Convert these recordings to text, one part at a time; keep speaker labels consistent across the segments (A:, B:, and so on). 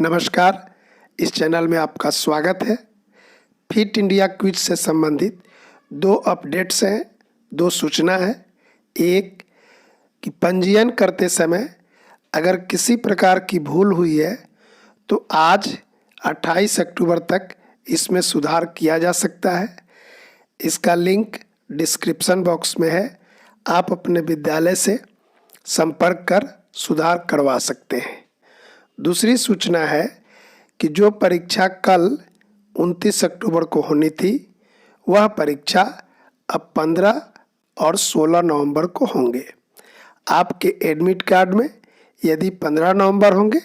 A: नमस्कार, इस चैनल में आपका स्वागत है। फिट इंडिया क्विज से संबंधित दो अपडेट्स हैं, दो सूचना है। एक कि पंजीयन करते समय अगर किसी प्रकार की भूल हुई है तो आज 28 अक्टूबर तक इसमें सुधार किया जा सकता है। इसका लिंक डिस्क्रिप्शन बॉक्स में है। आप अपने विद्यालय से संपर्क कर सुधार करवा सकते हैं। दूसरी सूचना है कि जो परीक्षा कल 29 अक्टूबर को होनी थी वह परीक्षा अब 15 और 16 नवंबर को होंगे। आपके एडमिट कार्ड में यदि 15 नवंबर होंगे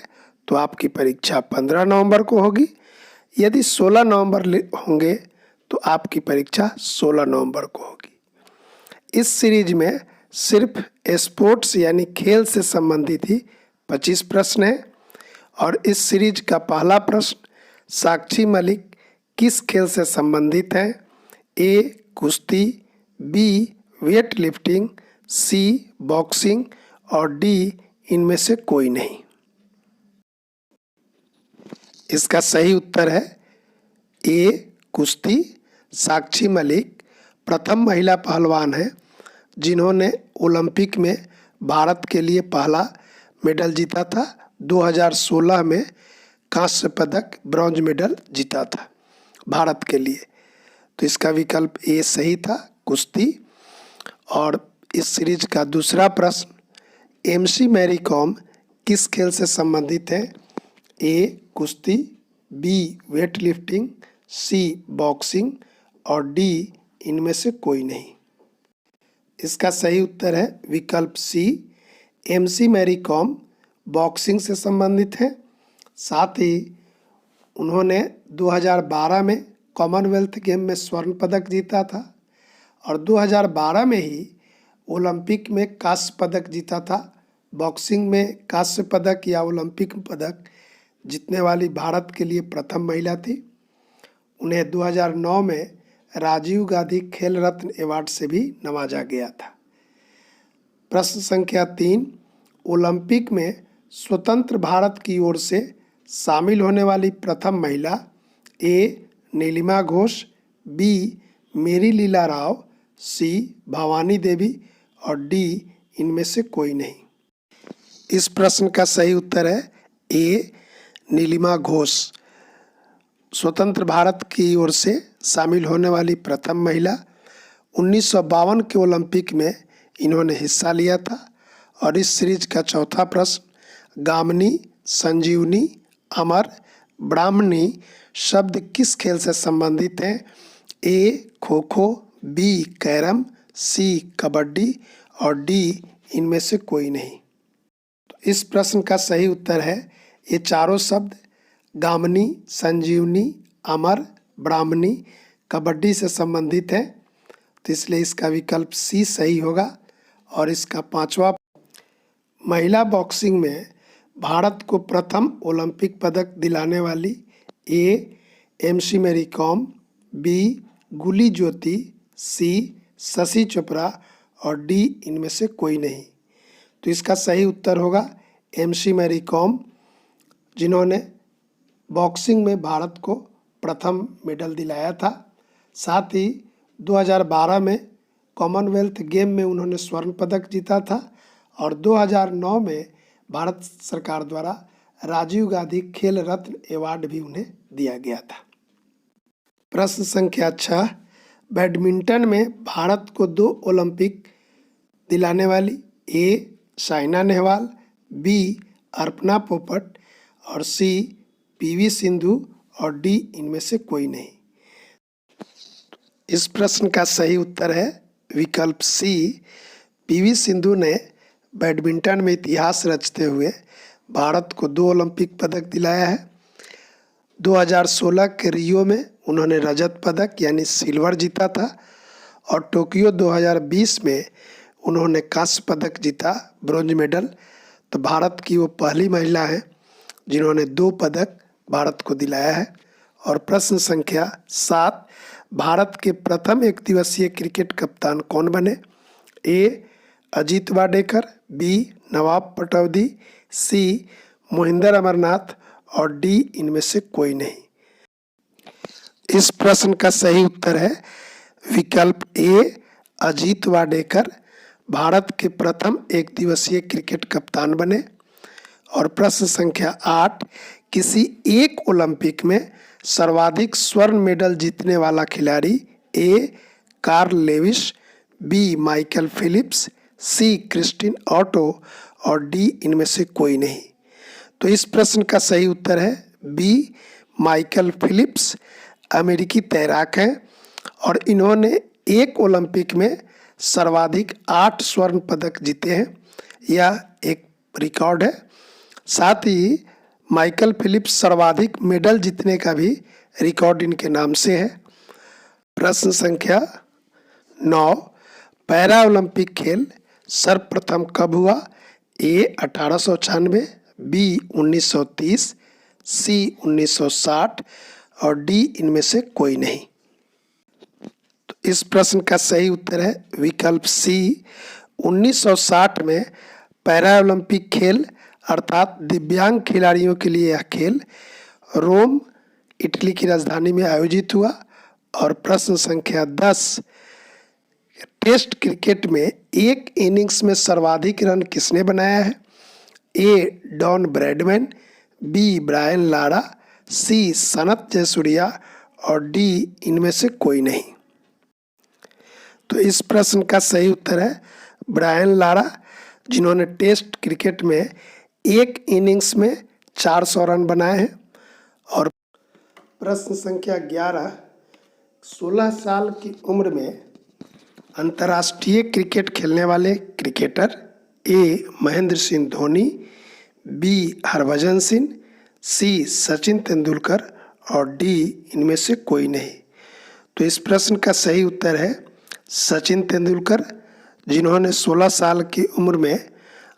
A: तो आपकी परीक्षा 15 नवंबर को होगी, यदि 16 नवंबर होंगे तो आपकी परीक्षा 16 नवंबर को होगी। इस सीरीज में सिर्फ स्पोर्ट्स यानी खेल से संबंधित ही 25 प्रश्न हैं और इस सीरीज का पहला प्रश्न साक्षी मलिक किस खेल से संबंधित हैं? ए कुश्ती, बी वेट लिफ्टिंग, सी बॉक्सिंग और डी इनमें से कोई नहीं। इसका सही उत्तर है ए कुश्ती। साक्षी मलिक प्रथम महिला पहलवान है जिन्होंने ओलंपिक में भारत के लिए पहला मेडल जीता था। 2016 में कांस्य पदक, ब्रॉन्ज मेडल जीता था भारत के लिए। तो इसका विकल्प ए सही था, कुश्ती। और इस सीरीज का दूसरा प्रश्न एमसी मैरी कॉम किस खेल से संबंधित है? ए कुश्ती, बी वेट लिफ्टिंग, सी बॉक्सिंग और डी इनमें से कोई नहीं। इसका सही उत्तर है विकल्प सी, एमसी मैरी कॉम बॉक्सिंग से संबंधित है। साथ ही उन्होंने 2012 में कॉमनवेल्थ गेम में स्वर्ण पदक जीता था और 2012 में ही ओलंपिक में कांस्य पदक जीता था। बॉक्सिंग में कांस्य पदक या ओलंपिक पदक जीतने वाली भारत के लिए प्रथम महिला थी। उन्हें 2009 में राजीव गांधी खेल रत्न अवार्ड से भी नवाजा गया था। प्रश्न संख्या 3, ओलंपिक में स्वतंत्र भारत की ओर से शामिल होने वाली प्रथम महिला? ए नीलिमा घोष, बी मेरी लीला राव, सी भवानी देवी और डी इनमें से कोई नहीं। इस प्रश्न का सही उत्तर है ए नीलिमा घोष। स्वतंत्र भारत की ओर से शामिल होने वाली प्रथम महिला। 1952 के ओलंपिक में इन्होंने हिस्सा लिया था। और इस सीरीज का चौथा प्रश्न गामिनी, संजीवनी, अमर, ब्राह्मणी शब्द किस खेल से संबंधित हैं? ए खो खो, बी कैरम, सी कबड्डी और डी इनमें से कोई नहीं। तो इस प्रश्न का सही उत्तर है ये चारों शब्द गामिनी, संजीवनी, अमर, ब्राह्मणी कबड्डी से संबंधित हैं। तो इसलिए इसका विकल्प सी सही होगा। और इसका पांचवा, महिला बॉक्सिंग में भारत को प्रथम ओलंपिक पदक दिलाने वाली? ए एमसी मैरी कॉम, बी गुली ज्योति, सी शशि चोपड़ा और डी इनमें से कोई नहीं। तो इसका सही उत्तर होगा एमसी मैरी कॉम, जिन्होंने बॉक्सिंग में भारत को प्रथम मेडल दिलाया था। साथ ही 2012 में कॉमनवेल्थ गेम में उन्होंने स्वर्ण पदक जीता था और 2009 में भारत सरकार द्वारा राजीव गांधी खेल रत्न अवार्ड भी उन्हें दिया गया था। प्रश्न संख्या 6, बैडमिंटन में भारत को 2 ओलंपिक दिलाने वाली? ए साइना नेहवाल, बी अर्पणा पोपट और सी पीवी सिंधु और डी इनमें से कोई नहीं। इस प्रश्न का सही उत्तर है विकल्प सी, पीवी सिंधु ने बैडमिंटन में इतिहास रचते हुए भारत को 2 ओलंपिक पदक दिलाया है। 2016 के रियो में उन्होंने रजत पदक यानी सिल्वर जीता था और टोक्यो 2020 में उन्होंने कांस्य पदक जीता, ब्रोंज मेडल। तो भारत की वो पहली महिला हैं जिन्होंने 2 पदक भारत को दिलाया है। और प्रश्न संख्या 7, भारत के प्रथम एक दिवसीय क्रिकेट कप्तान कौन बने? ए अजीत वाडेकर, बी नवाब पटौदी, सी मोहिंदर अमरनाथ और डी इनमें से कोई नहीं। इस प्रश्न का सही उत्तर है विकल्प ए, अजीत वाडेकर भारत के प्रथम एक दिवसीय क्रिकेट कप्तान बने। और प्रश्न संख्या 8, किसी एक ओलंपिक में सर्वाधिक स्वर्ण मेडल जीतने वाला खिलाड़ी A, Carl Lewis, B, Michael Phelps, C, Kristin Otto और डी इनमें से कोई नहीं। तो इस प्रश्न का सही उत्तर है बी, माइकल फिलिप्स अमेरिकी तैराक हैं और इन्होंने एक ओलंपिक में सर्वाधिक 8 स्वर्ण पदक जीते हैं। यह एक रिकॉर्ड है। साथ ही माइकल फिलिप्स सर्वाधिक मेडल जीतने का भी रिकॉर्ड इनके नाम से है। प्रश्न संख्या 9, पैरा ओलंपिक खेल सर्वप्रथम कब हुआ? ए, 1896, बी, 1930, सी, 1960 और डी इनमें से कोई नहीं। तो इस प्रश्न का सही उत्तर है विकल्प सी, 1960 में पैरा ओलंपिक खेल अर्थात दिव्यांग खिलाड़ियों के लिए यह खेल रोम, इटली की राजधानी में आयोजित हुआ। और प्रश्न संख्या 10, टेस्ट क्रिकेट में एक इनिंग्स में सर्वाधिक रन किसने बनाया है? A, Don Bradman, B, Brian Lara, C, Sanath Jayasuriya और डी इनमें से कोई नहीं। तो इस प्रश्न का सही उत्तर है ब्रायन लारा, जिन्होंने टेस्ट क्रिकेट में एक इनिंग्स में 400 रन बनाए हैं। और प्रश्न संख्या 11, 16 साल की उम्र में अंतर्राष्ट्रीय क्रिकेट खेलने वाले क्रिकेटर ए, महेंद्र सिंह धोनी, बी, हरभजन सिंह, सी, सचिन तेंदुलकर और डी इनमें से कोई नहीं। तो इस प्रश्न का सही उत्तर है सचिन तेंदुलकर, जिन्होंने 16 साल की उम्र में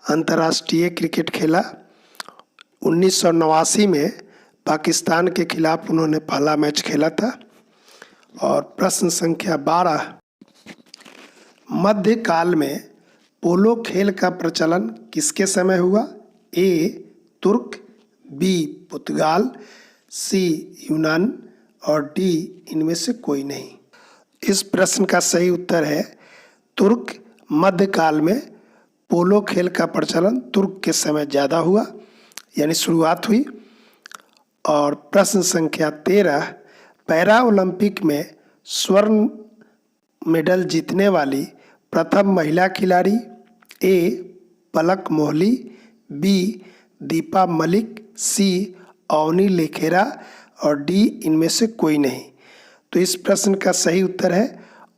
A: अंतर्राष्ट्रीय क्रिकेट खेला। 1989 में पाकिस्तान के खिलाफ उन्होंने पहला मैच खेला था। और प्रश्न संख्या 12, मध्यकाल में पोलो खेल का प्रचलन किसके समय हुआ? ए, तुर्क, बी, पुर्तगाल, सी, यूनान और डी इनमें से कोई नहीं। इस प्रश्न का सही उत्तर है तुर्क। मध्यकाल में पोलो खेल का प्रचलन तुर्क के समय ज़्यादा हुआ, यानी शुरुआत हुई। और प्रश्न संख्या 13, पैरा ओलंपिक में स्वर्ण मेडल जीतने वाली प्रथम महिला खिलाड़ी ए, पलक मोहली, बी, दीपा मलिक, सी, अवनी लेखेरा और डी इनमें से कोई नहीं। तो इस प्रश्न का सही उत्तर है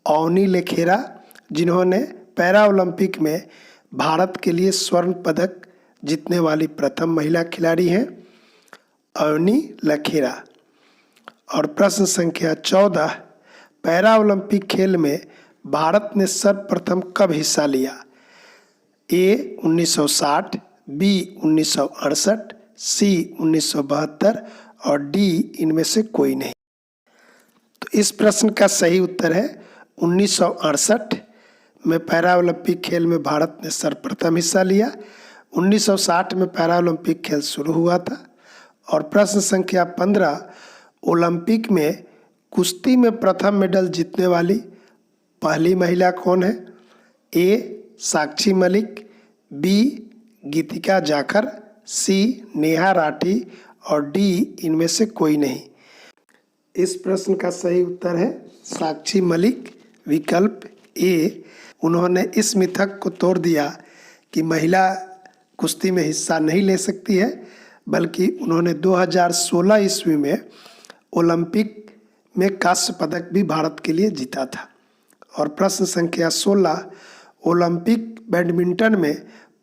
A: अवनी लेखेरा, जिन्होंने पैरा ओलंपिक में भारत के लिए स्वर्ण पदक जीतने वाली प्रथम महिला खिलाड़ी हैं अवनी लेखेरा। और प्रश्न संख्या 14, पैरा ओलंपिक खेल में भारत ने सर्वप्रथम कब हिस्सा लिया? ए, 1960, बी, 1968, सी, 1972 और डी इनमें से कोई नहीं। तो इस प्रश्न का सही उत्तर है 1968 में पैरा ओलंपिक खेल में भारत ने सर्वप्रथम हिस्सा लिया। 1960 में पैरा ओलंपिक खेल शुरू हुआ था। और प्रश्न संख्या 15, ओलंपिक में कुश्ती में प्रथम मेडल जीतने वाली पहली महिला कौन है? ए, साक्षी मलिक, बी, गीतिका जाखर, सी, नेहा राठी और डी इनमें से कोई नहीं। इस प्रश्न का सही उत्तर है साक्षी मलिक, विकल्प ए। उन्होंने इस मिथक को तोड़ दिया कि महिला कुश्ती में हिस्सा नहीं ले सकती है, बल्कि उन्होंने 2016 ईस्वी में ओलंपिक में कांस्य पदक भी भारत के लिए जीता था। और प्रश्न संख्या 16, ओलंपिक बैडमिंटन में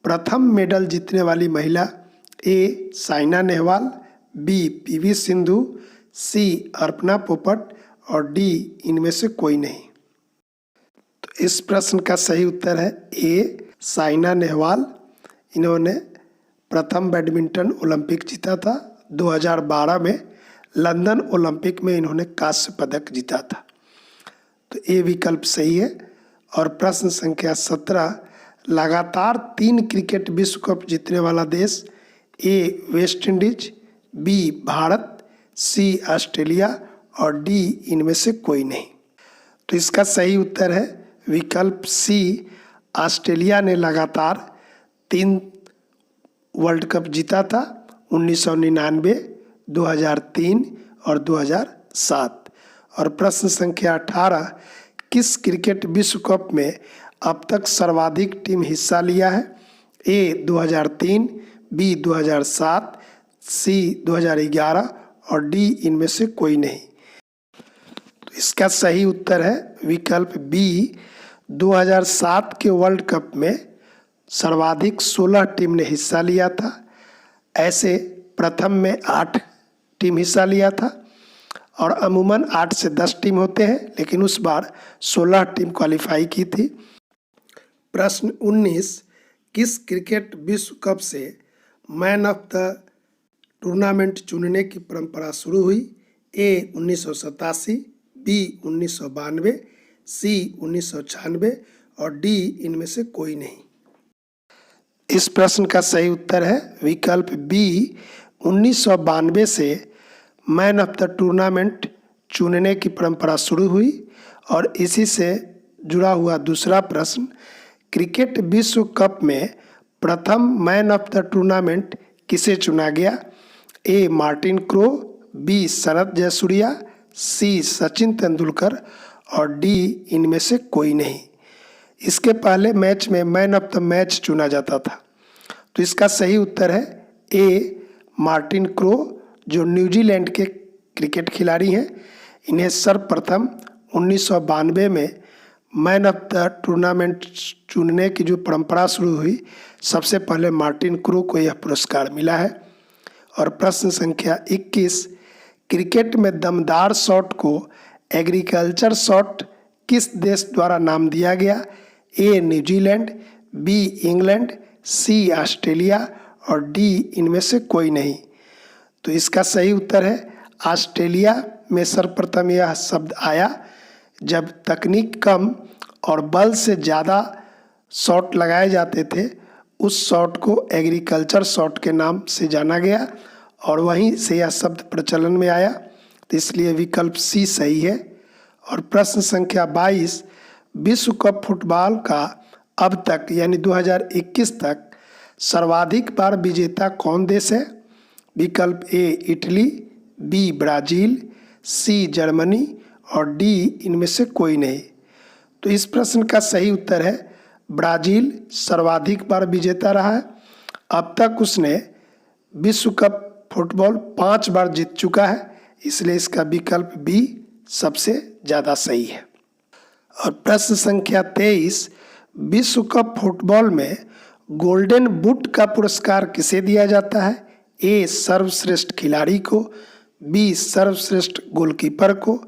A: प्रथम मेडल जीतने वाली महिला ए, साइना नेहवाल, बी, पीवी सिंधु, सी, अर्पणा पोपट और डी इनमें से कोई नहीं। तो इस प्रश्न का सही उत्तर है ए, साइना नेहवाल। इन्होंने प्रथम बैडमिंटन ओलंपिक जीता था। 2012 में लंदन ओलंपिक में इन्होंने कांस्य पदक जीता था। तो ये विकल्प सही है। और प्रश्न संख्या 17, लगातार 3 क्रिकेट विश्व कप जीतने वाला देश ए, वेस्ट इंडीज, बी भारत, सी ऑस्ट्रेलिया और डी इनमें से कोई नहीं। तो इसका सही उत्तर है विकल्प सी, ऑस्ट्रेलिया ने लगातार 3 वर्ल्ड कप जीता था, 1999, 2003 और 2007। और प्रश्न संख्या 18, किस क्रिकेट विश्व कप में अब तक सर्वाधिक टीम हिस्सा लिया है? ए 2003, बी 2007, सी 2011 और डी इनमें से कोई नहीं। तो इसका सही उत्तर है विकल्प बी, 2007 के वर्ल्ड कप में सर्वाधिक 16 टीम ने हिस्सा लिया था। ऐसे प्रथम में 8 टीम हिस्सा लिया था और अमूमन 8 से 10 टीम होते हैं, लेकिन उस बार 16 टीम क्वालिफाई की थी। प्रश्न 19, किस क्रिकेट विश्व कप से मैन ऑफ द टूर्नामेंट चुनने की परंपरा शुरू हुई? ए 1987, बी 1992, सी 1996 और डी इनमें से कोई नहीं। इस प्रश्न का सही उत्तर है विकल्प बी, 1992 से मैन ऑफ द टूर्नामेंट चुनने की परंपरा शुरू हुई। और इसी से जुड़ा हुआ दूसरा प्रश्न, क्रिकेट विश्व कप में प्रथम मैन ऑफ द टूर्नामेंट किसे चुना गया? ए मार्टिन क्रो, बी शरद जयसूर्या, सी सचिन तेंदुलकर और डी इनमें से कोई नहीं। इसके पहले मैच में मैन ऑफ द मैच चुना जाता था। तो इसका सही उत्तर है ए मार्टिन क्रो, जो न्यूजीलैंड के क्रिकेट खिलाड़ी हैं। इन्हें सर्वप्रथम 1992 में मैन ऑफ द टूर्नामेंट चुनने की जो परंपरा शुरू हुई, सबसे पहले मार्टिन क्रो को यह पुरस्कार मिला है। और प्रश्न संख्या 21, क्रिकेट में दमदार शॉट को एग्रीकल्चर शॉट किस देश द्वारा नाम दिया गया? ए न्यूजीलैंड, बी इंग्लैंड, सी ऑस्ट्रेलिया और डी इनमें से कोई नहीं। तो इसका सही उत्तर है ऑस्ट्रेलिया में सर्वप्रथम यह शब्द आया जब तकनीक कम और बल से ज़्यादा शॉट लगाए जाते थे। उस शॉट को एग्रीकल्चर शॉट के नाम से जाना गया और वहीं से यह शब्द प्रचलन में आया। तो इसलिए विकल्प सी सही है। और प्रश्न संख्या 22, विश्व कप फुटबॉल का अब तक यानी 2021 तक सर्वाधिक बार विजेता कौन देश है? विकल्प A Italy, B Brazil, C Germany और डी इनमें से कोई नहीं। तो इस प्रश्न का सही उत्तर है ब्राज़ील सर्वाधिक बार विजेता रहा है। अब तक उसने विश्व कप फुटबॉल 5 बार जीत चुका है, इसलिए इसका विकल्प बी सबसे ज़्यादा सही है। और प्रश्न संख्या 23, विश्व कप फुटबॉल में गोल्डन बूट का पुरस्कार किसे दिया जाता है? ए सर्वश्रेष्ठ खिलाड़ी को, बी सर्वश्रेष्ठ गोलकीपर को,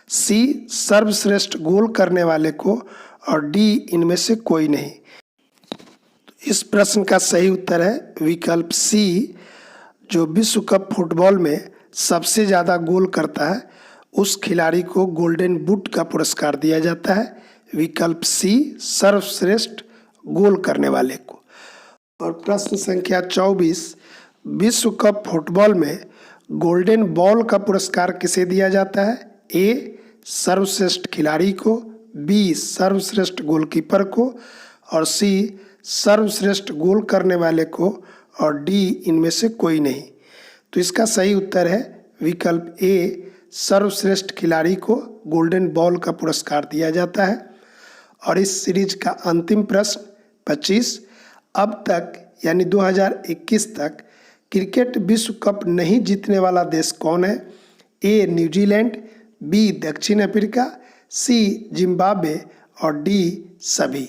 A: सी सर्वश्रेष्ठ गोल करने वाले को और डी इनमें से कोई नहीं। इस प्रश्न का सही उत्तर है विकल्प सी, जो विश्व कप फुटबॉल में सबसे ज़्यादा गोल करता है उस खिलाड़ी को गोल्डन बूट का पुरस्कार दिया जाता है। विकल्प सी सर्वश्रेष्ठ गोल करने वाले को। और प्रश्न संख्या 24, विश्व कप फुटबॉल में गोल्डन बॉल का पुरस्कार किसे दिया जाता है? ए सर्वश्रेष्ठ खिलाड़ी को, बी सर्वश्रेष्ठ गोलकीपर को और सी सर्वश्रेष्ठ गोल करने वाले को और डी इनमें से कोई नहीं। तो इसका सही उत्तर है विकल्प ए, सर्वश्रेष्ठ खिलाड़ी को गोल्डन बॉल का पुरस्कार दिया जाता है। और इस सीरीज का अंतिम प्रश्न 25, अब तक यानी 2021 तक क्रिकेट विश्व कप नहीं जीतने वाला देश कौन है? ए न्यूजीलैंड, बी दक्षिण अफ्रीका, सी जिम्बाब्वे और डी सभी।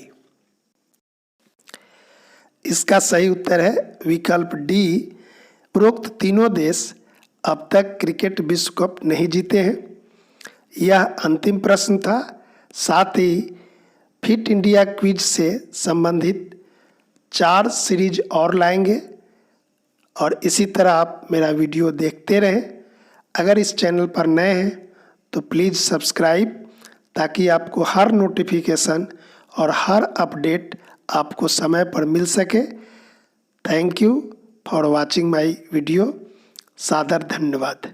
A: इसका सही उत्तर है विकल्प डी, उपरोक्त तीनों देश अब तक क्रिकेट विश्व कप नहीं जीते हैं। यह अंतिम प्रश्न था। साथ ही फिट इंडिया क्विज से संबंधित 4 सीरीज और लाएंगे और इसी तरह आप मेरा वीडियो देखते रहें। अगर इस चैनल पर नए हैं तो प्लीज़ सब्सक्राइब, ताकि आपको हर नोटिफिकेशन और हर अपडेट आपको समय पर मिल सके। Thank you for watching my video. सादर धन्यवाद।